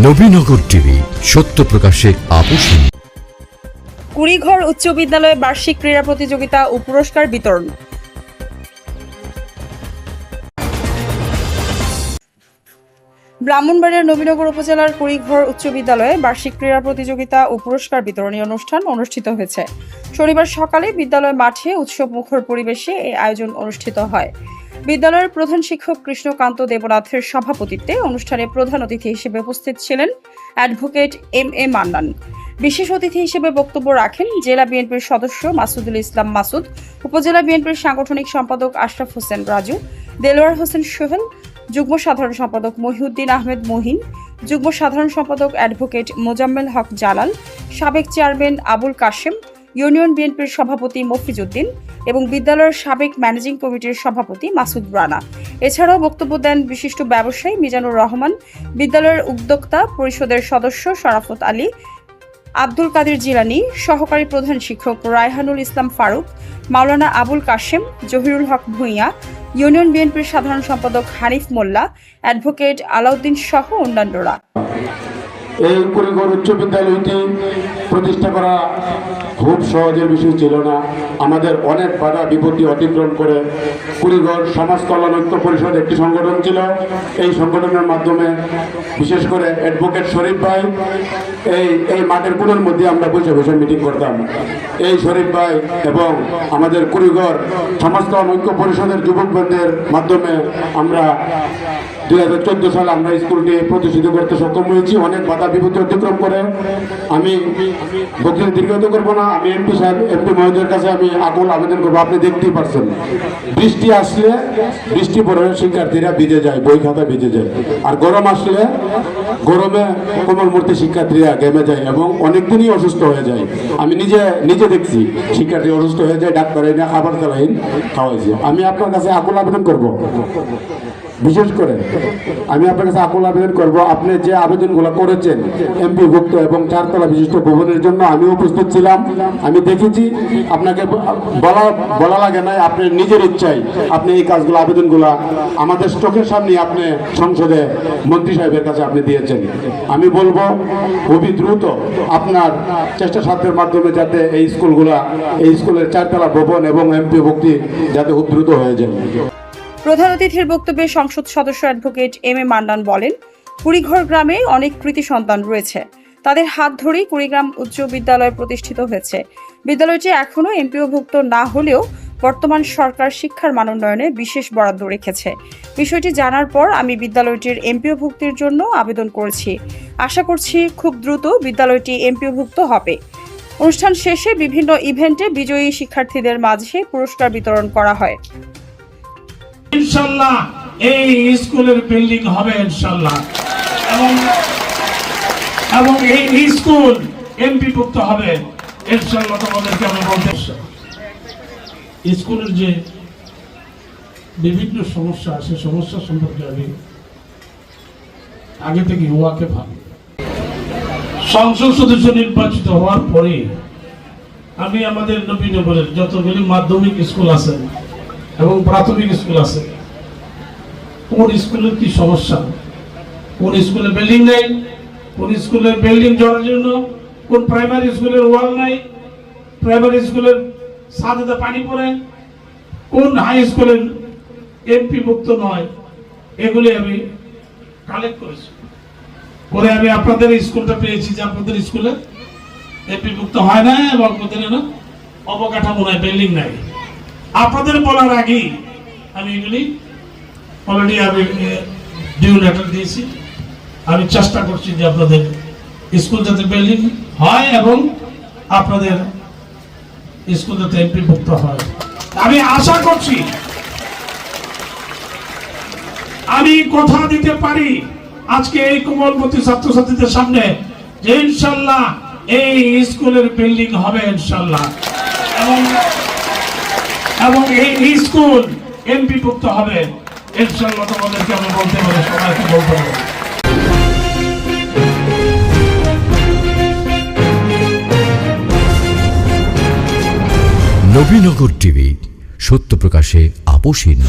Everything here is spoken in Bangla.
নবীনগর টিভি, সত্য প্রকাশে আপোষহীন। কুড়িঘর উচ্চ বিদ্যালয়ে বার্ষিক ক্রীড়া প্রতিযোগিতা ও পুরস্কার বিতরণ। ব্রাহ্মণবাড়িয়ার নবীনগর উপজেলার কুড়িঘর উচ্চ বিদ্যালয়ে বার্ষিক ক্রীড়া প্রতিযোগিতা ও পুরস্কার বিতরণী অনুষ্ঠান অনুষ্ঠিত হয়েছে। শনিবার সকালে বিদ্যালয় মাঠে উৎসব মুখর পরিবেশে এই আয়োজন অনুষ্ঠিত হয়। বিদ্যালয়ের প্রধান শিক্ষক কৃষ্ণকান্ত দেবনাথের সভাপতিত্বে অনুষ্ঠানে প্রধান অতিথি হিসেবে উপস্থিত ছিলেন অ্যাডভোকেট এম.এ. মান্নান। বিশেষ অতিথি হিসেবে বক্তব্য রাখেন জেলা বিএনপির সদস্য মাসুদুল ইসলাম মাসুদ, উপজেলা বিএনপির সাংগঠনিক সম্পাদক আশরাফ হোসেন রাজু, দেলোয়ার হোসেন সোহেল, যুগ্ম সাধারণ সম্পাদক মহিউদ্দিন আহমেদ মহিন, যুগ্ম সাধারণ সম্পাদক অ্যাডভোকেট মোজাম্মেল হক জালাল, সাবেক চেয়ারম্যান আবুল কাশেম, ইউনিয়ন বিএনপির সভাপতি মফিজউদ্দিন এবং বিদ্যালয়ের সাবেক ম্যানেজিং কমিটির সভাপতি মাসুদ রানা। এছাড়াও বক্তব্য দেন বিশিষ্ট ব্যবসায়ী মিজানুর রহমান, বিদ্যালয়ের উদ্যোক্তা পরিষদের সদস্য শরাফত আলী, আব্দুল কাদের জিলানী, সহকারী প্রধান শিক্ষক রায়হানুল ইসলাম ফারুক, মাওলানা আবুল কাশেম, জহিরুল হক ভূঁইয়া, ইউনিয়ন বিএনপির সাধারণ সম্পাদক হানিফ মোল্লা, অ্যাডভোকেট আলাউদ্দিন সহ অন্যান্যরা। এই কুড়িঘর উচ্চ বিদ্যালয়টি প্রতিষ্ঠা করা খুব সহজের বিষয় ছিল না। আমাদের অনেক বাধা বিপত্তি অতিক্রম করে কুড়িঘর সমাজ কল্যাণ ঐক্য পরিষদ একটি সংগঠন ছিল। এই সংগঠনের মাধ্যমে বিশেষ করে অ্যাডভোকেট শরীফ ভাই এই মাঠের কোণের মধ্যে আমরা বসে বসে মিটিং করতাম। এই শরীফ ভাই এবং আমাদের কুড়িঘর সমাজ কল্যাণ ঐক্য পরিষদের যুবকবৃন্দের মাধ্যমে আমরা 2014 সালে আমরা স্কুলটি প্রতিষ্ঠিত করতে সক্ষম হয়েছি। অনেক বাধা বিপত্তি অতিক্রম করে আমি বক্তৃতা দীর্ঘায়িত করবো না। আমি এমপি মহোদয়ের কাছে আমি আকুল আবেদন করবো। আপনি দেখতেই পারছেন, বৃষ্টি আসলে বৃষ্টি পড়ে শিক্ষার্থীরা ভিজে যায়, বই খাতা ভিজে যায়। আর গরম আসলে গরমে কোমলমূর্তি শিক্ষার্থীরা ঘেমে যায় এবং অনেকদিনই অসুস্থ হয়ে যায়। আমি নিজে দেখছি শিক্ষার্থী অসুস্থ হয়ে যায়, ডাক্তার এনে খাবার চালাইন খাওয়াইছে। আমি আপনার কাছে আকুল আবেদন করবো, বিশেষ করে আমি আপনার কাছে আকুল আবেদন করব, আপনি যে আবেদনগুলো করেছেন এমপিভুক্ত এবং 4 তলা বিশিষ্ট ভবনের জন্য আমি উপস্থিত ছিলাম। আমি দেখেছি, আপনাকে বলা লাগে নাই, আপনি নিজের ইচ্ছায় আপনি এই কাজগুলো আবেদনগুলো আমাদের চোখের সামনে আপনি সংসদে মন্ত্রী সাহেবের কাছে আপনি দিয়েছেন। আমি বলবো খুবই দ্রুত আপনার চেষ্টা সাধ্যের মাধ্যমে যাতে এই স্কুলের 4 তলা ভবন এবং এমপিভুক্তি যাতে খুব দ্রুত হয়ে যায়। প্রধান অতিথির বক্তব্যে সংসদ সদস্য অ্যাডভোকেট এম.এ. মান্নান বলেন, কুড়িঘর গ্রামে অনেক কৃতি সন্তান রয়েছে। তাদের হাত ধরেই কুড়িগ্রাম উচ্চ বিদ্যালয় প্রতিষ্ঠিত হয়েছে। বিদ্যালয়টি এখনও এমপিওভুক্ত না হলেও বর্তমান সরকার শিক্ষার মান উন্নয়নে বিশেষ বরাদ্দ রেখেছে। বিষয়টি জানার পর আমি বিদ্যালয়টির এমপিওভুক্তির জন্য আবেদন করেছি। আশা করছি খুব দ্রুত বিদ্যালয়টি এমপিওভুক্ত হবে। অনুষ্ঠান শেষে বিভিন্ন ইভেন্টে বিজয়ী শিক্ষার্থীদের মাঝে পুরস্কার বিতরণ করা হয়। ইনশাআল্লাহ এই স্কুলের বিল্ডিং হবে ইনশাআল্লাহ, এবং এই স্কুল এমপিভুক্ত হবে ইনশাআল্লাহ। তোমাদেরকে আমি বলতে স্কুলের যে বিভিন্ন সমস্যা, সে সমস্যা সম্পর্কে আমি আগে থেকে হওয়াকে ভাবি। সংসদ সদস্য নির্বাচিত হওয়ার পরে আমি আমাদের নবীনগরের যতগুলি মাধ্যমিক স্কুল আছে এবং প্রাথমিক স্কুল আছে, কোন স্কুলের কি সমস্যা, কোন স্কুলে বিল্ডিং নেই, কোন স্কুলের বিল্ডিং জড়ার জন্য, কোন প্রাইমারি স্কুলের ওয়াল নাই, প্রাইমারি স্কুলের ছাদে পানি পড়ে, কোন হাই স্কুলের এমপিভুক্ত নয়, এগুলি আমি কালেক্ট করেছি করে আমি আপনাদের স্কুলটা পেয়েছি যে আপনাদের স্কুলে এমপিভুক্ত হয় না এবং আপনাদের অবকাঠামো নাই, বিল্ডিং নাই। আপনাদের বলার আগেই আমি এগুলি অলরেডি আমি ডিউ লেটার দিয়েছি। আমি চেষ্টা করছি যে আপনাদের স্কুল যাতে বিল্ডিং হয় এবং আপনাদের স্কুল যাতে এমপিভুক্ত হয়। আমি আশা করছি, আমি কথা দিতে পারি আজকে এই কোমলমতি ছাত্রছাত্রীদের সামনে যে ইনশাআল্লাহ এই স্কুলের বিল্ডিং হবে ইনশাআল্লাহ, এবং এই স্কুল এমপিভুক্ত হবে ইনশাআল্লাহ। তোমাদেরকে আমি বলতে পারি, সবাইকে বলতে পারি। নবীনগর টিভি, সত্য প্রকাশে আপোষহীন।